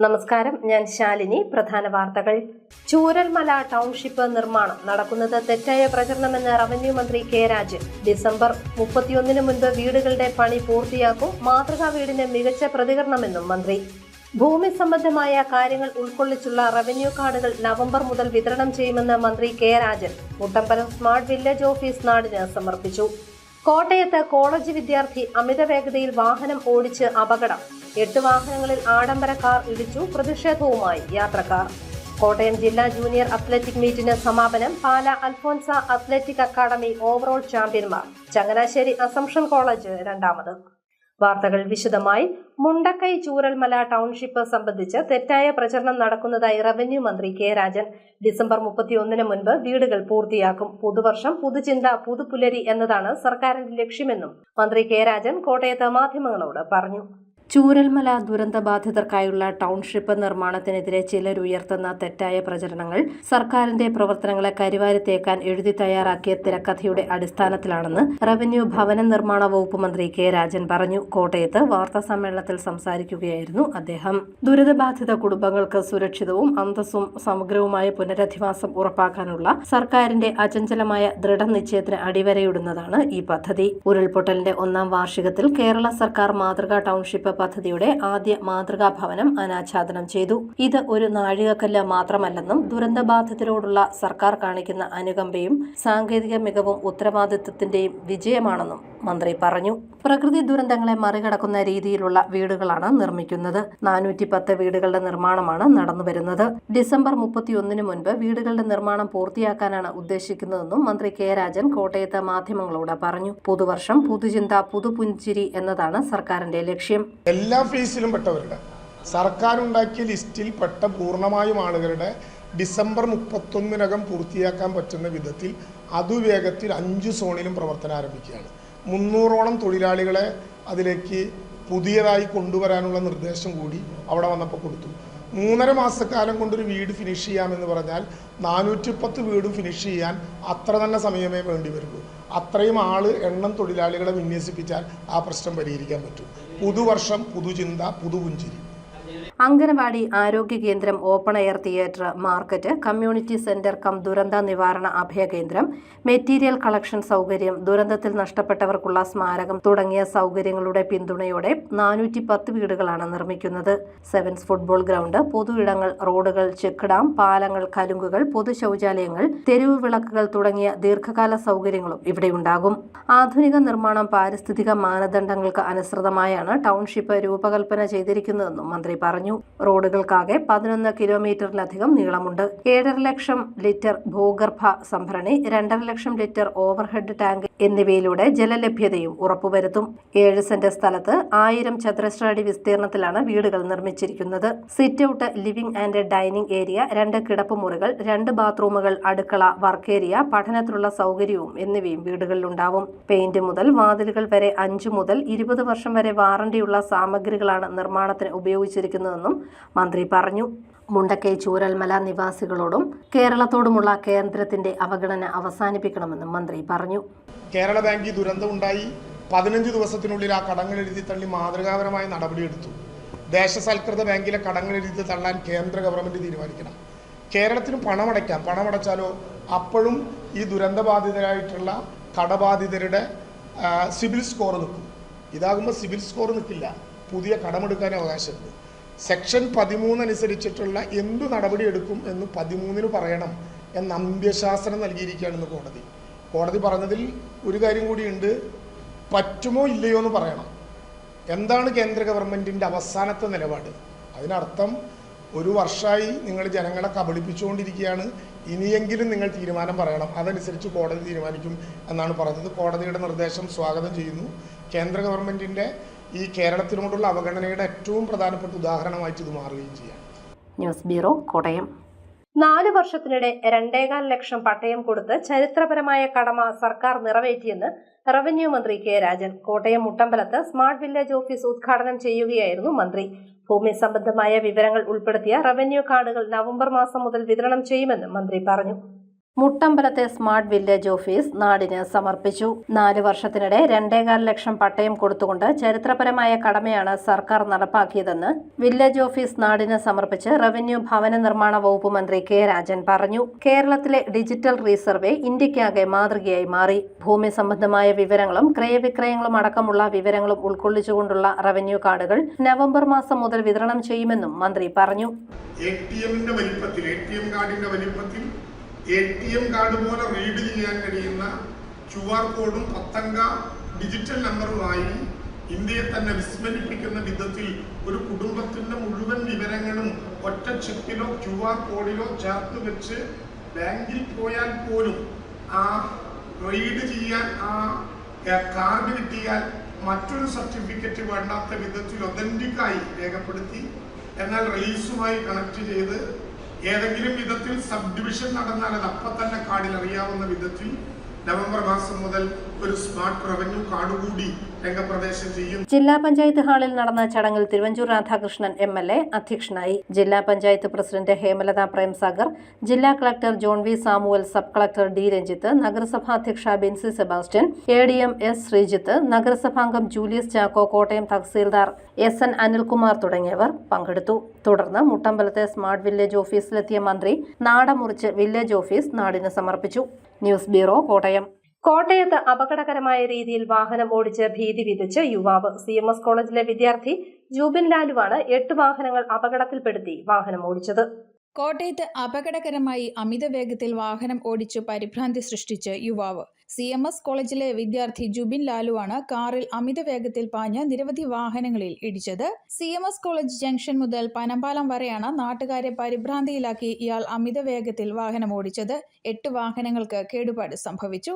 നമസ്കാരം, ഞാൻ ശാലിനി. പ്രധാന വാർത്തകൾ. ചൂരൽമല ടൗൺഷിപ്പ് നിർമ്മാണം നടക്കുന്നത് തെറ്റായ പ്രചരണമെന്ന് റവന്യൂ മന്ത്രി കെ രാജൻ. ഡിസംബർ 31 മുൻപ് വീടുകളുടെ പണി പൂർത്തിയാക്കും. മാതൃകാ വീടിന് മികച്ച പ്രതികരണമെന്നും മന്ത്രി. ഭൂമി സംബന്ധമായ കാര്യങ്ങൾ ഉൾക്കൊള്ളിച്ചുള്ള റവന്യൂ കാർഡുകൾ നവംബർ മുതൽ വിതരണം ചെയ്യുമെന്ന് മന്ത്രി K Rajan Muttambalam smart village office നാടിന് സമർപ്പിച്ചു. കോട്ടയത്ത് കോളേജ് വിദ്യാർത്ഥി അമിത വേഗതയിൽ വാഹനം ഓടിച്ച് അപകടം. 8 വാഹനങ്ങളിൽ ആഡംബര കാർ ഇടിച്ചു. പ്രതിഷേധവുമായി യാത്രക്കാർ. കോട്ടയം ജില്ലാ ജൂനിയർ അത്ലറ്റിക് മീറ്റിന് സമാപനം. Pala Alphonsa athletic academy overall ചാമ്പ്യന്മാർ. ചങ്ങനാശ്ശേരി അസംഷൻ കോളേജ് രണ്ടാമത്. വാർത്തകൾ വിശദമായി. മുണ്ടക്കൈ ചൂരൽമല ടൗൺഷിപ്പ് സംബന്ധിച്ച് തെറ്റായ പ്രചരണം നടക്കുന്നതായി റവന്യൂ മന്ത്രി കെ രാജൻ. ഡിസംബർ 31 മുൻപ് വീടുകൾ പൂർത്തിയാക്കും. പുതുവർഷം പുതുചിന്ത പുതുപുലരി എന്നതാണ് സർക്കാരിന്റെ ലക്ഷ്യമെന്നും മന്ത്രി കെ രാജൻ കോട്ടയത്ത് മാധ്യമങ്ങളോട് പറഞ്ഞു. ചൂരൽമല ദുരന്തബാധിതർക്കായുള്ള ടൗൺഷിപ്പ് നിർമ്മാണത്തിനെതിരെ ചിലരുയർത്തുന്ന തെറ്റായ പ്രചരണങ്ങൾ സർക്കാരിന്റെ പ്രവർത്തനങ്ങളെ കരിവാരിത്തേക്കാൻ എഴുതി തയ്യാറാക്കിയ തിരക്കഥയുടെ അടിസ്ഥാനത്തിലാണെന്ന് റവന്യൂ ഭവന നിർമ്മാണ വകുപ്പ് മന്ത്രി കെ രാജൻ പറഞ്ഞു. കോട്ടയത്ത് വാർത്താസമ്മേളനത്തിൽ സംസാരിക്കുകയായിരുന്നു അദ്ദേഹം. ദുരിതബാധിത കുടുംബങ്ങൾക്ക് സുരക്ഷിതവും അന്തസ്സും സമഗ്രവുമായ പുനരധിവാസം ഉറപ്പാക്കാനുള്ള സർക്കാരിന്റെ അചഞ്ചലമായ ദൃഢനിശ്ചയത്തിന് അടിവരയിടുന്നതാണ് ഈ പദ്ധതി. ഉരുൾപൊട്ടലിന്റെ 1ാം വാർഷികത്തിൽ കേരള സർക്കാർ മാതൃകാ ടൗൺഷിപ്പ് പദ്ധതിയുടെ ആദ്യ മാതൃകാ ഭവനം അനാച്ഛാദനം ചെയ്തു. ഇത് ഒരു നാഴികക്കല്ല് മാത്രമല്ലെന്നും ദുരന്തബാധിതരോടുള്ള സർക്കാർ കാണിക്കുന്ന അനുകമ്പയും സാങ്കേതിക മികവും ഉത്തരവാദിത്വത്തിന്റെയും വിജയമാണെന്നും മന്ത്രി പറഞ്ഞു. പ്രകൃതി ദുരന്തങ്ങളെ മറികടക്കുന്ന രീതിയിലുള്ള വീടുകളാണ് നിർമ്മിക്കുന്നത്. 410 വീടുകളുടെ നിർമ്മാണമാണ് നടന്നുവരുന്നത്. ഡിസംബർ 31 മുൻപ് വീടുകളുടെ നിർമ്മാണം പൂർത്തിയാക്കാനാണ് ഉദ്ദേശിക്കുന്നതെന്നും മന്ത്രി കെ രാജൻ കോട്ടയത്ത് മാധ്യമങ്ങളോട് പറഞ്ഞു. പുതുവർഷം പുതുചിന്ത പുതുപുഞ്ചിരി എന്നതാണ് സർക്കാരിന്റെ ലക്ഷ്യം. എല്ലാ ഫേസിലും പെട്ടവരുടെ സർക്കാർ ഉണ്ടാക്കിയ ലിസ്റ്റിൽ പെട്ട പൂർണ്ണമായും ആളുകളുടെ ഡിസംബർ 31 പൂർത്തിയാക്കാൻ പറ്റുന്ന വിധത്തിൽ അതുവേഗത്തിൽ 5 സോണിലും പ്രവർത്തനം ആരംഭിക്കുകയാണ്. 300ഓളം തൊഴിലാളികളെ അതിലേക്ക് പുതിയതായി കൊണ്ടുവരാനുള്ള നിർദ്ദേശം കൂടി അവിടെ വന്നപ്പോൾ കൊടുത്തു. 3.5 മാസക്കാലം കൊണ്ടൊരു വീട് ഫിനിഷ് ചെയ്യാമെന്ന് പറഞ്ഞാൽ 410 വീടും ഫിനിഷ് ചെയ്യാൻ അത്ര തന്നെ സമയമേ വേണ്ടി വരുള്ളൂ. അത്രയും എണ്ണം തൊഴിലാളികളെ വിന്യസിപ്പിച്ചാൽ ആ പ്രശ്നം പരിഹരിക്കാൻ പറ്റും. പുതുവർഷം പുതുചിന്ത പുതുപുഞ്ചിരി. അംഗനവാടി, ആരോഗ്യ കേന്ദ്രം, open air theatre, market, community centre ദുരന്ത നിവാരണ അഭയകേന്ദ്രം, മെറ്റീരിയൽ കളക്ഷൻ സൗകര്യം, ദുരന്തത്തിൽ നഷ്ടപ്പെട്ടവർക്കുള്ള സ്മാരകം തുടങ്ങിയ സൗകര്യങ്ങളുടെ പിന്തുണയോടെ 410 വീടുകളാണ് നിർമ്മിക്കുന്നത്. സെവൻസ് ഫുട്ബോൾ ഗ്രൗണ്ട്, പൊതു ഇടങ്ങൾ, റോഡുകൾ, ചെക്ക് ഡാം, പാലങ്ങൾ, കലുങ്കുകൾ, പൊതു ശൗചാലയങ്ങൾ, തെരുവ് വിളക്കുകൾ തുടങ്ങിയ ദീർഘകാല സൗകര്യങ്ങളും ഇവിടെയുണ്ടാകും. ആധുനിക നിർമ്മാണം പാരിസ്ഥിതിക മാനദണ്ഡങ്ങൾക്ക് അനുസൃതമായാണ് ടൗൺഷിപ്പ് രൂപകൽപ്പന ചെയ്തിരിക്കുന്നതെന്നും മന്ത്രി പറഞ്ഞു. റോഡുകൾക്കാകെ 11 കിലോമീറ്ററിലധികം നീളമുണ്ട്. 7.5 ലക്ഷം ലിറ്റർ ഭൂഗർഭ സംഭരണി, 2.5 ലക്ഷം ലിറ്റർ ഓവർഹെഡ് ടാങ്ക് എന്നിവയിലൂടെ ജലലഭ്യതയും ഉറപ്പുവരുത്തും. 7 സെന്റ് സ്ഥലത്ത് 1000 ചതുരശ്ര അടി വിസ്തീർണത്തിലാണ് വീടുകൾ നിർമ്മിച്ചിരിക്കുന്നത്. Sit out, living and dining area, 2 കിടപ്പുമുറികൾ, 2 ബാത്റൂമുകൾ, അടുക്കള, വർക്ക് ഏരിയ, പഠനത്തിനുള്ള സൗകര്യവും എന്നിവയും വീടുകളിലുണ്ടാവും. പെയിന്റ് മുതൽ വാതിലുകൾ വരെ 5 മുതൽ 20 വർഷം വരെ വാറണ്ടിയുള്ള സാമഗ്രികളാണ് നിർമ്മാണത്തിന് ഉപയോഗിച്ചിരിക്കുന്നതെന്നും മന്ത്രി പറഞ്ഞു. മുണ്ടക്കൈ ചൂരൽമല നിവാസികളോടും കേരളത്തോടുമുള്ള കേന്ദ്രത്തിന്റെ അവഗണന അവസാനിപ്പിക്കണമെന്നും മന്ത്രി പറഞ്ഞു. കേരള ബാങ്കിൽ ദുരന്തം ഉണ്ടായി 15 ദിവസത്തിനുള്ളിൽ ആ കടങ്ങൾ എഴുതി തള്ളി മാതൃകാപരമായ നടപടിയെടുത്തു. ദേശസൽകൃത ബാങ്കിലെ കടങ്ങൾ എഴുതി തള്ളാൻ കേന്ദ്ര ഗവൺമെന്റ് തീരുമാനിക്കണം. കേരളത്തിന് പണമടയ്ക്കാം. പണമടച്ചാലോ അപ്പോഴും ഈ ദുരന്തബാധിതരായിട്ടുള്ള കടബാധിതരുടെ സിബിൽ സ്കോർ നിൽക്കും. ഇതാകുമ്പോൾ സിബിൽ സ്കോർ നിൽക്കില്ല. പുതിയ കടമെടുക്കാൻ അവകാശമുണ്ട്. സെക്ഷൻ 13 അനുസരിച്ചിട്ടുള്ള എന്തു നടപടി എടുക്കും എന്ന് 13 പറയണം എന്ന അന്ത്യശാസനം നൽകിയിരിക്കുകയാണെന്ന് കോടതി പറഞ്ഞതിൽ ഒരു കാര്യം കൂടിയുണ്ട്. പറ്റുമോ ഇല്ലയോ എന്ന് പറയണം. എന്താണ് കേന്ദ്ര ഗവൺമെൻറ്റിൻ്റെ അവസാനത്തെ നിലപാട്? അതിനർത്ഥം 1 വർഷമായി നിങ്ങൾ ജനങ്ങളെ കബളിപ്പിച്ചുകൊണ്ടിരിക്കുകയാണ്, ഇനിയെങ്കിലും നിങ്ങൾ തീരുമാനം പറയണം, അതനുസരിച്ച് കോടതി തീരുമാനിക്കും എന്നാണ് പറഞ്ഞത്. കോടതിയുടെ നിർദ്ദേശം സ്വാഗതം ചെയ്യുന്നു. കേന്ദ്ര ഗവൺമെൻറ്റിൻ്റെ ഈ കേരളത്തിനോടുള്ള അവഗണനയുടെ ഏറ്റവും പ്രധാനപ്പെട്ട ഉദാഹരണമായിട്ട് ഇത് മാറുകയും ചെയ്യാം. News bureau, Kottayam. 4 വർഷത്തിനിടെ 2.25 ലക്ഷം പട്ടയം കൊടുത്ത് ചരിത്രപരമായ കടമ സർക്കാർ നിറവേറ്റിയെന്ന് റവന്യൂ മന്ത്രി കെ രാജൻ. കോട്ടയം മുട്ടമ്പലത്ത് സ്മാർട്ട് വില്ലേജ് ഓഫീസ് ഉദ്ഘാടനം ചെയ്യുകയായിരുന്നു മന്ത്രി. ഭൂമി സംബന്ധമായ വിവരങ്ങൾ ഉൾപ്പെടുത്തിയ റവന്യൂ കാർഡുകൾ നവംബർ മാസം മുതൽ വിതരണം ചെയ്യുമെന്നും മന്ത്രി പറഞ്ഞു. മുട്ടമ്പലത്തെ സ്മാർട്ട് വില്ലേജ് ഓഫീസ് നാടിന് സമർപ്പിച്ചു. 4 വർഷത്തിനിടെ 2.25 ലക്ഷം പട്ടയം കൊടുത്തുകൊണ്ട് ചരിത്രപരമായ കടമയാണ് സർക്കാർ നടപ്പാക്കിയതെന്ന് വില്ലേജ് ഓഫീസ് നാടിന് സമർപ്പിച്ച് റവന്യൂ ഭവന നിർമ്മാണ വകുപ്പ് മന്ത്രി കെ രാജൻ പറഞ്ഞു. കേരളത്തിലെ ഡിജിറ്റൽ റീസർവേ ഇന്ത്യക്കാകെ മാതൃകയായി മാറി. ഭൂമി സംബന്ധമായ വിവരങ്ങളും ക്രയവിക്രയങ്ങളും അടക്കമുള്ള വിവരങ്ങളും ഉൾക്കൊള്ളിച്ചുകൊണ്ടുള്ള റവന്യൂ കാർഡുകൾ നവംബർ മാസം മുതൽ വിതരണം ചെയ്യുമെന്നും മന്ത്രി പറഞ്ഞു. ATM കാർഡ് പോലെ റീഡ് ചെയ്യാൻ കഴിയുന്ന QR കോഡും 10 അംഗ ഡിജിറ്റൽ നമ്പറുമായി ഇന്ത്യയെ തന്നെ വിസ്മരിപ്പിക്കുന്ന വിധത്തിൽ ഒരു കുടുംബത്തിന്റെ മുഴുവൻ വിവരങ്ങളും ഒറ്റ ചിപ്പിലോ QR കോഡിലോ ചേർത്ത് വെച്ച് ബാങ്കിൽ പോയാൽ പോലും ആ റീഡ് ചെയ്യാൻ ആ കാർഡ് കിട്ടിയാൽ മറ്റൊരു സർട്ടിഫിക്കറ്റ് വേണ്ടാത്ത വിധത്തിൽ ഒതന്റിക്കായി രേഖപ്പെടുത്തി എന്നാൽ റിലീസുമായി കണക്ട് ചെയ്ത് ഏതെങ്കിലും വിധത്തിൽ സബ് ഡിവിഷൻ നടന്നാൽ അത് അപ്പം തന്നെ കാർഡിൽ അറിയാവുന്ന വിധത്തിൽ നവംബർ മാസം മുതൽ ഒരു സ്മാർട്ട് റവന്യൂ കാർഡ് കൂടി രംഗപ്രവേശം ചെയ്യും. ജില്ലാ പഞ്ചായത്ത് ഹാളിൽ നടന്ന ചടങ്ങിൽ തിരുവഞ്ചൂർ രാധാകൃഷ്ണൻ MLA അധ്യക്ഷനായി. ജില്ലാ പഞ്ചായത്ത് പ്രസിഡന്റ് ഹേമലത പ്രേംസാഗർ, ജില്ലാ collector John V Samuel, sub collector D Ranjith, നഗരസഭാ അധ്യക്ഷ Benzy Sebastian, ADM S Sreejith, നഗരസഭാംഗം ജൂലിയസ് ചാക്കോ, കോട്ടയം തഹസീൽദാർ SN അനിൽകുമാർ തുടങ്ങിയവർ പങ്കെടുത്തു. തുടർന്ന് മുട്ടമ്പലത്തെ സ്മാർട്ട് വില്ലേജ് ഓഫീസിലെത്തിയ മന്ത്രി നാട മുറിച്ച് വില്ലേജ് ഓഫീസ് നാടിന് സമർപ്പിച്ചു. News bureau, Kottayam. കോട്ടയത്ത് അപകടകരമായ രീതിയിൽ വാഹനം ഓടിച്ച് ഭീതി വിതച്ച് യുവാവ്. CMS കോളേജിലെ വിദ്യാർത്ഥി ജൂബിൻ ലാലുവാണ് 8 വാഹനങ്ങൾ അപകടത്തിൽപ്പെടുത്തി വാഹനം ഓടിച്ചത്. കോട്ടയത്ത് അപകടകരമായി അമിത വേഗത്തിൽ വാഹനം ഓടിച്ചു പരിഭ്രാന്തി സൃഷ്ടിച്ച് യുവാവ്. CMS കോളേജിലെ വിദ്യാർത്ഥി ജുബിൻ ലാലുവാണ് കാറിൽ അമിത വേഗത്തിൽ പാഞ്ഞ് നിരവധി വാഹനങ്ങളിൽ ഇടിച്ചത്. CMS കോളേജ് ജംഗ്ഷൻ മുതൽ പനമ്പാലം വരെയാണ് നാട്ടുകാരെ പരിഭ്രാന്തിയിലാക്കി ഇയാൾ അമിത വേഗത്തിൽ വാഹനം ഓടിച്ചത്. 8 വാഹനങ്ങൾക്ക് കേടുപാട് സംഭവിച്ചു.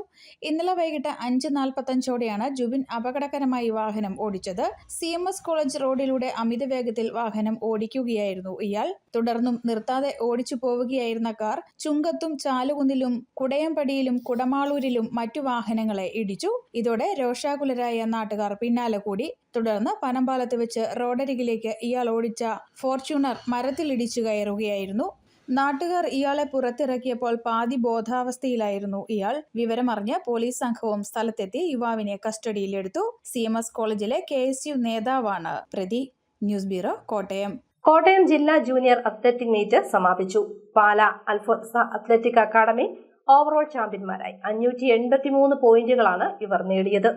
ഇന്നലെ വൈകിട്ട് 5:45ഓടെയാണ് ജുബിൻ അപകടകരമായി വാഹനം ഓടിച്ചത്. CMS കോളേജ് റോഡിലൂടെ അമിത വേഗത്തിൽ വാഹനം ഓടിക്കുകയായിരുന്നു ഇയാൾ. തുടർന്നും നിർത്താതെ ഓടിച്ചു പോവുകയായിരുന്ന കാർ ചുങ്കത്തും ചാലുകുന്നിലും കുടയംപടിയിലും കുടമാളൂരിലും മറ്റു വാഹനങ്ങളെ ഇടിച്ചു. ഇതോടെ രോഷാകുലരായ നാട്ടുകാർ പിന്നാലെ കൂടി. തുടർന്ന് പനമ്പാലത്ത് വെച്ച് റോഡരികിലേക്ക് ഇയാൾ ഓടിച്ച ഫോർച്യൂണർ മരത്തിലിടിച്ചു കയറുകയായിരുന്നു. നാട്ടുകാർ ഇയാളെ പുറത്തിറക്കിയപ്പോൾ പാതി ബോധാവസ്ഥയിലായിരുന്നു ഇയാൾ. വിവരമറിഞ്ഞ് പോലീസ് സംഘവും സ്ഥലത്തെത്തി യുവാവിനെ കസ്റ്റഡിയിലെടുത്തു. CMS കോളേജിലെ KSU നേതാവാണ് പ്രതി. News bureau, Kottayam. കോട്ടയം ജില്ലാ ജൂനിയർ അത്ലറ്റിക് മീറ്റ് സമാപിച്ചു. പാല അൽഫോൻസ അത്ലറ്റിക് അക്കാദമി ഓവറോൾ ചാമ്പ്യന്മാരായി. 583 പോയിന്റുകളാണ് ഇവർ നേടിയത്.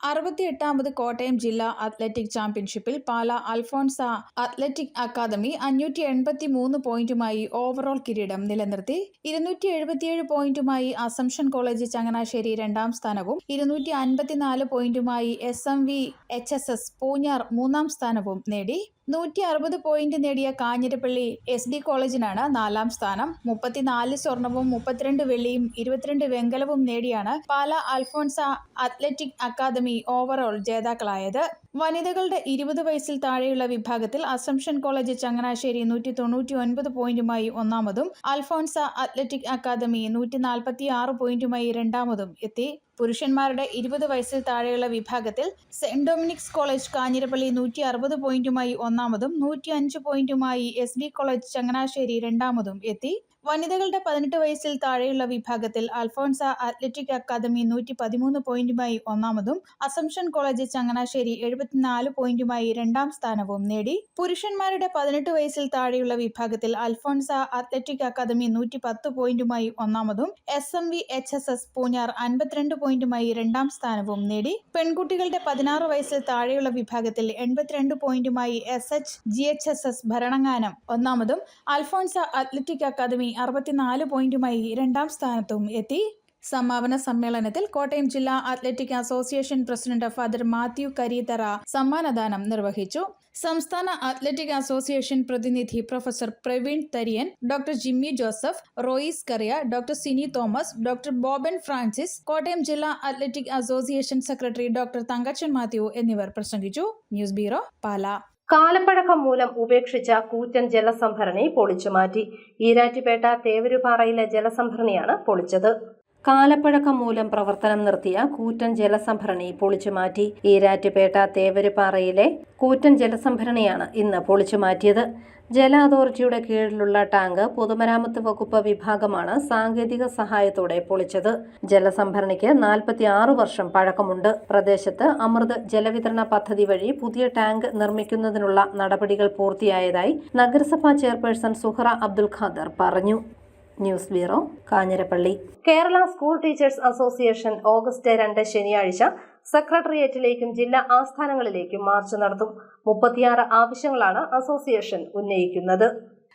68ാമത് കോട്ടയം ജില്ലാ അത്ലറ്റിക് ചാമ്പ്യൻഷിപ്പിൽ പാല അൽഫോൻസ അത്ലറ്റിക് അക്കാദമി 583 പോയിന്റുമായി ഓവറോൾ കിരീടം നിലനിർത്തി. 277 പോയിന്റുമായി അസംഷൻ കോളേജ് ചങ്ങനാശ്ശേരി 2ാം സ്ഥാനവും 254 പോയിന്റുമായി SMVHSS പൂഞ്ഞാർ 3ാം സ്ഥാനവും നേടി. 160 പോയിന്റ് നേടിയ കാഞ്ഞിരപ്പള്ളി SD കോളേജിനാണ് 4ാം സ്ഥാനം. 34 സ്വർണവും 32 വെള്ളിയും 22 വെങ്കലവും നേടിയാണ് പാല അൽഫോൻസ അത്ലറ്റിക് അക്കാദമി ഓവറോൾ ജേതാക്കളായത്. വനിതകളുടെ 20 വയസ്സിൽ താഴെയുള്ള വിഭാഗത്തിൽ അസംഷൻ കോളേജ് ചങ്ങനാശ്ശേരി 199 പോയിന്റുമായി 1ാമതും അൽഫോൻസ അത്ലറ്റിക് അക്കാദമി 146 പോയിന്റുമായി 2ാമതും എത്തി. പുരുഷന്മാരുടെ 20 വയസ്സിൽ താഴെയുള്ള വിഭാഗത്തിൽ സെന്റ് ഡൊമിനിക്സ് കോളേജ് കാഞ്ഞിരപ്പള്ളി 160 പോയിന്റുമായി 1ാമതും 105 പോയിന്റുമായി SD കോളേജ് ചങ്ങനാശ്ശേരി 2ാമതും എത്തി. വനിതകളുടെ 18 വയസ്സിൽ താഴെയുള്ള വിഭാഗത്തിൽ അൽഫോൻസ അത്ലറ്റിക് അക്കാദമി 113 പോയിന്റുമായി 1ാമതും അസംഷൻ കോളേജ് ചങ്ങനാശ്ശേരി 74 പോയിന്റുമായി 2ാം സ്ഥാനവും നേടി. പുരുഷന്മാരുടെ 18 വയസ്സിൽ താഴെയുള്ള വിഭാഗത്തിൽ അൽഫോൻസ അത്ലറ്റിക് അക്കാദമി 110 പോയിന്റുമായി 1ാമതും SMVHSS പൂഞ്ഞാർ 52 പോയിന്റുമായി 2ാം സ്ഥാനവും നേടി. പെൺകുട്ടികളുടെ 16 വയസ്സിൽ താഴെയുള്ള വിഭാഗത്തിൽ 82 പോയിന്റുമായി SHGHSS ഭരണങ്ങാനം 1ാമതും അൽഫോൻസ അത്ലറ്റിക് അക്കാദമി 64 പോയിന്റുമായി 2ാം സ്ഥാനത്തും എത്തി. സമാപന സമ്മേളനത്തിൽ കോട്ടയം ജില്ലാ athletic association president father Mathew Kareethara സമ്മാനദാനം നിർവഹിച്ചു. സംസ്ഥാന അത്ലറ്റിക് അസോസിയേഷൻ പ്രതിനിധി professor Praveen Thariyan, doctor Jimmy Joseph, Royce Kuriya, doctor Sini Thomas, doctor Boban Francis, Kottayam ജില്ലാ athletic association secretary doctor Thankachan Mathew എന്നിവർ പ്രസംഗിച്ചു. News bureau, Pala. കാലപ്പഴക്കം മൂലം ഉപേക്ഷിച്ച കൂറ്റൻ ജലസംഭരണി പൊളിച്ചുമാറ്റി. ഈരാറ്റുപേട്ട തേവരുപാറയിലെ ജലസംഭരണിയാണ് പൊളിച്ചത്. കാലപ്പഴക്കം മൂലം പ്രവർത്തനം നിർത്തിയ കൂറ്റൻ ജലസംഭരണി പൊളിച്ചുമാറ്റി. ഈരാറ്റുപേട്ട തേവരുപാറയിലെ കൂറ്റൻ ജലസംഭരണിയാണ് ഇന്ന് പൊളിച്ചുമാറ്റിയത്. ജല അതോറിറ്റിയുടെ കീഴിലുള്ള ടാങ്ക് പൊതുമരാമത്ത് വകുപ്പ് വിഭാഗമാണ് സാങ്കേതിക സഹായത്തോടെ പൊളിച്ചത്. ജലസംഭരണിക്ക് 46 വർഷം പഴക്കമുണ്ട്. പ്രദേശത്ത് അമൃത് ജലവിതരണ പദ്ധതി വഴി പുതിയ ടാങ്ക് നിർമ്മിക്കുന്നതിനുള്ള നടപടികൾ പൂർത്തിയായതായി നഗരസഭാ ചെയർപേഴ്സൺ സുഹറ അബ്ദുൽ ഖാദർ പറഞ്ഞു. News bureau, Kanjirappally. Kerala school teachers association August 2 ശനിയാഴ്ച സെക്രട്ടേറിയറ്റിലേക്കും ജില്ലാ ആസ്ഥാനങ്ങളിലേക്കും മാർച്ച് നടത്തും. 36 ആവശ്യങ്ങളാണ് അസോസിയേഷൻ ഉന്നയിക്കുന്നത്.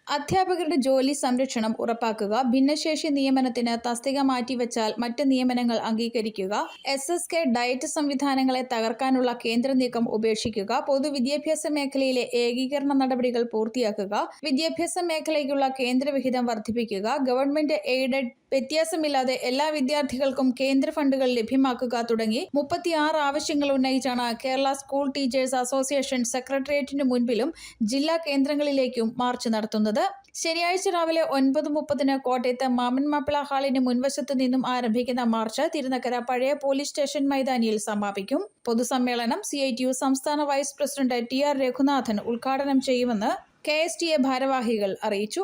അധ്യാപകരുടെ ജോലി സംരക്ഷണം ഉറപ്പാക്കുക, ഭിന്നശേഷി നിയമനത്തിന് തസ്തിക മാറ്റിവെച്ചാൽ മറ്റ് നിയമനങ്ങൾ അംഗീകരിക്കുക, SSK ഡയറ്റ് സംവിധാനങ്ങളെ തകർക്കാനുള്ള കേന്ദ്ര നീക്കം ഉപേക്ഷിക്കുക, പൊതുവിദ്യാഭ്യാസ മേഖലയിലെ ഏകീകരണ നടപടികൾ പൂർത്തിയാക്കുക, വിദ്യാഭ്യാസ മേഖലയ്ക്കുള്ള കേന്ദ്ര വിഹിതം വർദ്ധിപ്പിക്കുക, ഗവൺമെന്റ് എയ്ഡഡ് വ്യത്യാസമില്ലാതെ എല്ലാ വിദ്യാർത്ഥികൾക്കും കേന്ദ്ര ഫണ്ടുകൾ ലഭ്യമാക്കുക തുടങ്ങി 36 ആവശ്യങ്ങൾ ഉന്നയിച്ചാണ് കേരള സ്കൂൾ ടീച്ചേഴ്സ് അസോസിയേഷൻ സെക്രട്ടേറിയറ്റിനു മുൻപിലും ജില്ലാ കേന്ദ്രങ്ങളിലേക്കും മാർച്ച് നടത്തുന്നത്. ശനിയാഴ്ച രാവിലെ 9:30 കോട്ടയത്ത് മാമൻ മാപ്പിള ഹാളിന് മുൻവശത്ത് നിന്നും ആരംഭിക്കുന്ന മാർച്ച് തിരുനക്കര പഴയ പോലീസ് സ്റ്റേഷൻ മൈതാനിയിൽ സമാപിക്കും. പൊതുസമ്മേളനം CITU സംസ്ഥാന വൈസ് പ്രസിഡന്റ് TR രഘുനാഥൻ ഉദ്ഘാടനം ചെയ്യുമെന്ന് KSTA ഭാരവാഹികൾ അറിയിച്ചു.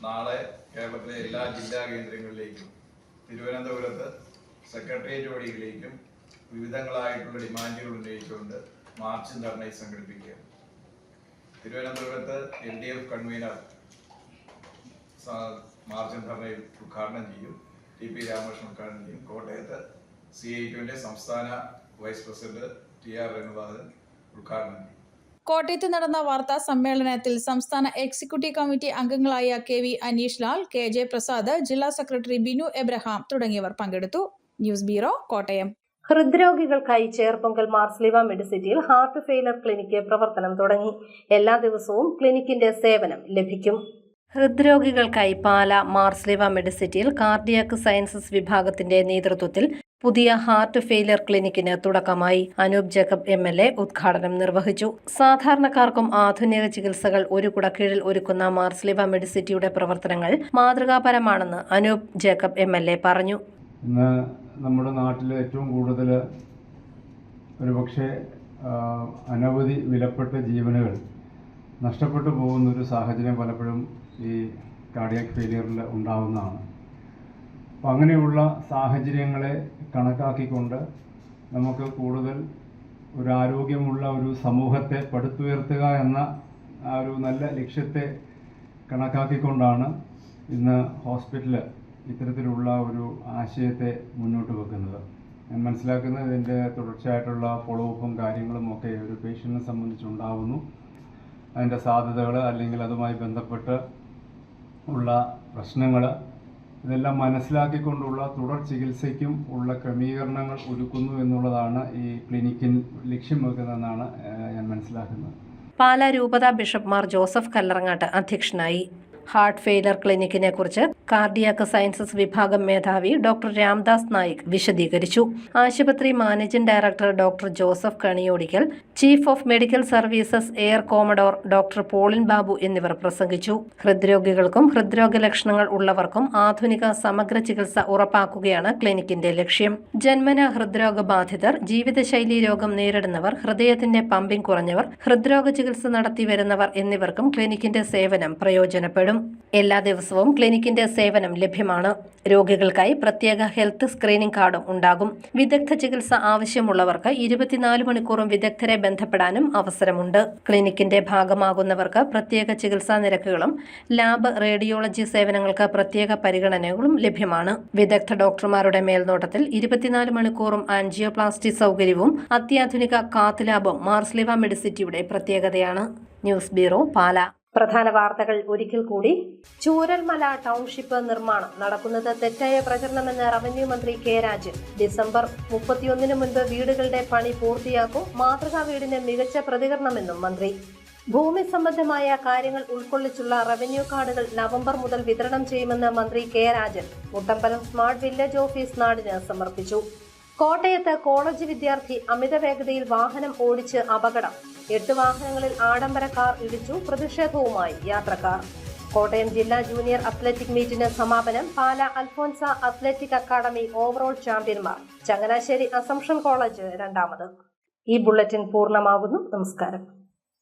നാളെ കേരളത്തിലെ എല്ലാ ജില്ലാ കേന്ദ്രങ്ങളിലേക്കും തിരുവനന്തപുരത്ത് സെക്രട്ടേറിയറ്റ് വഴിയിലേക്കും വിവിധങ്ങളായിട്ടുള്ള ഡിമാൻഡുകൾ ഉന്നയിച്ചുകൊണ്ട് മാർച്ചും ധർണയും സംഘടിപ്പിക്കുകയാണ്. തിരുവനന്തപുരത്ത് LDF കൺവീനർ മാർച്ചും ധർണയും ഉദ്ഘാടനം ചെയ്യും. TP രാമകൃഷ്ണൻ ഉദ്ഘാടനം ചെയ്യും. കോട്ടയത്ത് CITUവിൻ്റെ സംസ്ഥാന വൈസ് പ്രസിഡന്റ് TR രഘുനാഥൻ ഉദ്ഘാടനം ചെയ്യും. കോട്ടയത്ത് നടന്ന വാർത്താ സമ്മേളനത്തിൽ സംസ്ഥാന എക്സിക്യൂട്ടീവ് കമ്മിറ്റി അംഗങ്ങളായ KV അനീഷ് ലാൽ, KJ പ്രസാദ്, ജില്ലാ സെക്രട്ടറി ബിനു എബ്രഹാം തുടങ്ങിയവർ പങ്കെടുത്തു. News bureau, Kottayam. ഹൃദ്രോഗികൾക്കായി ചേർപ്പൊങ്കൽ മാർസ്ലിവ മെഡിസിറ്റിയിൽ ഹാർട്ട് ഫെയിലർ ക്ലിനിക്ക് പ്രവർത്തനം തുടങ്ങി. എല്ലാ ദിവസവും ക്ലിനിക്കിന്റെ സേവനം ലഭിക്കും. ഹൃദ്രോഗികൾക്കായി പാല മാർസ്ലിവ മെഡിസിറ്റിയിൽ കാർഡിയാക് സയൻസസ് വിഭാഗത്തിന്റെ നേതൃത്വത്തിൽ പുതിയ ഹാർട്ട് ഫെയിലർ ക്ലിനിക്കിന് തുടക്കമായി. അനൂപ് ജേക്കബ് MLA ഉദ്ഘാടനം നിർവഹിച്ചു. സാധാരണക്കാർക്കും ആധുനിക ചികിത്സകൾ ഒരു കുടക്കീഴിൽ ഒരുക്കുന്ന മാർസ്ലിവ മെഡിസിറ്റിയുടെ പ്രവർത്തനങ്ങൾ മാതൃകാപരമാണെന്ന് അനൂപ് ജേക്കബ് MLA പറഞ്ഞു. ഇന്ന് നമ്മുടെ നാട്ടിൽ ഏറ്റവും കൂടുതൽ ഒരുപക്ഷെ അനവധി വിലപ്പെട്ട ജീവനുകൾ നഷ്ടപ്പെട്ടു പോകുന്നൊരു സാഹചര്യം പലപ്പോഴും ഈ കാർഡിയാക് ഫെയിലിയറിൽ ഉണ്ടാവുന്നതാണ്. അപ്പോൾ അങ്ങനെയുള്ള സാഹചര്യങ്ങളെ കണക്കാക്കിക്കൊണ്ട് നമുക്ക് കൂടുതൽ ഒരു ആരോഗ്യമുള്ള ഒരു സമൂഹത്തെ പടുത്തുയർത്തുക എന്ന ആ ഒരു നല്ല ലക്ഷ്യത്തെ കണക്കാക്കിക്കൊണ്ടാണ് ഇന്ന് ഹോസ്പിറ്റൽ ഇത്തരത്തിലുള്ള ഒരു ആശയത്തെ മുന്നോട്ട് വെക്കുന്നത്. ഞാൻ മനസ്സിലാക്കുന്നത് ഇതിൻ്റെ തുടർച്ചയായിട്ടുള്ള ഫോളോ അപ്പും കാര്യങ്ങളും ഒക്കെ ഒരു പേഷ്യൻറ്റിനെ സംബന്ധിച്ചുണ്ടാവുന്നു. അതിൻ്റെ സാധ്യതകൾ അല്ലെങ്കിൽ അതുമായി ബന്ധപ്പെട്ട് ഉള്ള പ്രശ്നങ്ങൾ ഇതെല്ലാം മനസ്സിലാക്കിക്കൊണ്ടുള്ള തുടർ ചികിത്സയ്ക്കും ഉള്ള ക്രമീകരണങ്ങൾ ഒരുക്കുന്നു എന്നുള്ളതാണ് ഈ ക്ലിനിക്കിൽ ലക്ഷ്യം വെക്കുന്നതെന്നാണ് ഞാൻ മനസ്സിലാക്കുന്നത്. പാലാ രൂപത ബിഷപ്പ് മാർ ജോസഫ് കല്ലറങ്ങാട്ട് അധ്യക്ഷനായി. ഹാർട്ട് ഫെയിലർ ക്ലിനിക്കിനെ കുറിച്ച് കാർഡിയാക് സയൻസസ് വിഭാഗം മേധാവി ഡോക്ടർ രാംദാസ് നായിക് വിശദീകരിച്ചു. ആശുപത്രി managing director doctor Joseph Kaniyodikkal, chief of medical services air commodore doctor Paulin Babu എന്നിവർ പ്രസംഗിച്ചു. ഹൃദ്രോഗികൾക്കും ഹൃദ്രോഗ ലക്ഷണങ്ങൾ ഉള്ളവർക്കും ആധുനിക സമഗ്ര ചികിത്സ ഉറപ്പാക്കുകയാണ് ക്ലിനിക്കിന്റെ ലക്ഷ്യം. ജന്മന ഹൃദ്രോഗ ബാധിതർ, ജീവിതശൈലി രോഗം നേരിടുന്നവർ, ഹൃദയത്തിന്റെ പമ്പിംഗ് കുറഞ്ഞവർ, ഹൃദ്രോഗ ചികിത്സ നടത്തിവരുന്നവർ എന്നിവർക്കും ക്ലിനിക്കിന്റെ സേവനം പ്രയോജനപ്പെടും. എല്ലാ ദിവസവും ക്ലിനിക്കിന്റെ സേവനം ലഭ്യമാണ്. രോഗികൾക്കായി പ്രത്യേക ഹെൽത്ത് സ്ക്രീനിംഗ് കാർഡും ഉണ്ടാകും. വിദഗ്ധ ചികിത്സ ആവശ്യമുള്ളവർക്ക് 24 മണിക്കൂറും വിദഗ്ധരെ ബന്ധപ്പെടാനും അവസരമുണ്ട്. ക്ലിനിക്കിന്റെ ഭാഗമാകുന്നവർക്ക് പ്രത്യേക ചികിത്സാ നിരക്കുകളും ലാബ്, റേഡിയോളജി സേവനങ്ങൾക്ക് പ്രത്യേക പരിഗണനകളും ലഭ്യമാണ്. വിദഗ്ധ ഡോക്ടർമാരുടെ മേൽനോട്ടത്തിൽ 24 മണിക്കൂറും ആൻജിയോപ്ലാസ്റ്റി സൗകര്യവും അത്യാധുനിക കാത്ത് ലാബും മാർസ്ലിവ മെഡിസിറ്റിയുടെ പ്രത്യേകതയാണ്. ന്യൂസ് ബ്യൂറോ, പാല. പ്രധാന വാർത്തകൾ ഒരിക്കൽ കൂടി. ചൂരൽമല ടൗൺഷിപ്പ് നിർമ്മാണം നടക്കുന്നത് തെറ്റായ പ്രചരണമെന്ന് റവന്യൂ മന്ത്രി K രാജൻ. ഡിസംബർ 31 മുൻപ് വീടുകളുടെ പണി പൂർത്തിയാക്കും. മാതൃകാ വീടിന് മികച്ച പ്രതികരണമെന്നും മന്ത്രി. ഭൂമി സംബന്ധമായ കാര്യങ്ങൾ ഉൾക്കൊള്ളിച്ചുള്ള റവന്യൂ കാർഡുകൾ നവംബർ മുതൽ വിതരണം ചെയ്യുമെന്ന് മന്ത്രി K Rajan Muttambalam smart village office നാടിന് സമർപ്പിച്ചു. കോട്ടയത്ത് കോളേജ് വിദ്യാർത്ഥി അമിത വേഗതയിൽ വാഹനം ഓടിച്ച് അപകടം. 8 വാഹനങ്ങളിൽ ആഡംബര കാർ ഇടിച്ചു. പ്രതിഷേധവുമായി യാത്രക്കാർ. കോട്ടയം ജില്ലാ ജൂനിയർ അത്ലറ്റിക് മീറ്റിന് സമാപനം. Pala Alphonsa athletic academy overall ചാമ്പ്യന്മാർ. ചങ്ങനാശ്ശേരി അസംഷൻ കോളേജ് രണ്ടാമത്. ഈ ബുള്ളറ്റിൻ പൂർണ്ണമാകുന്നു. നമസ്കാരം.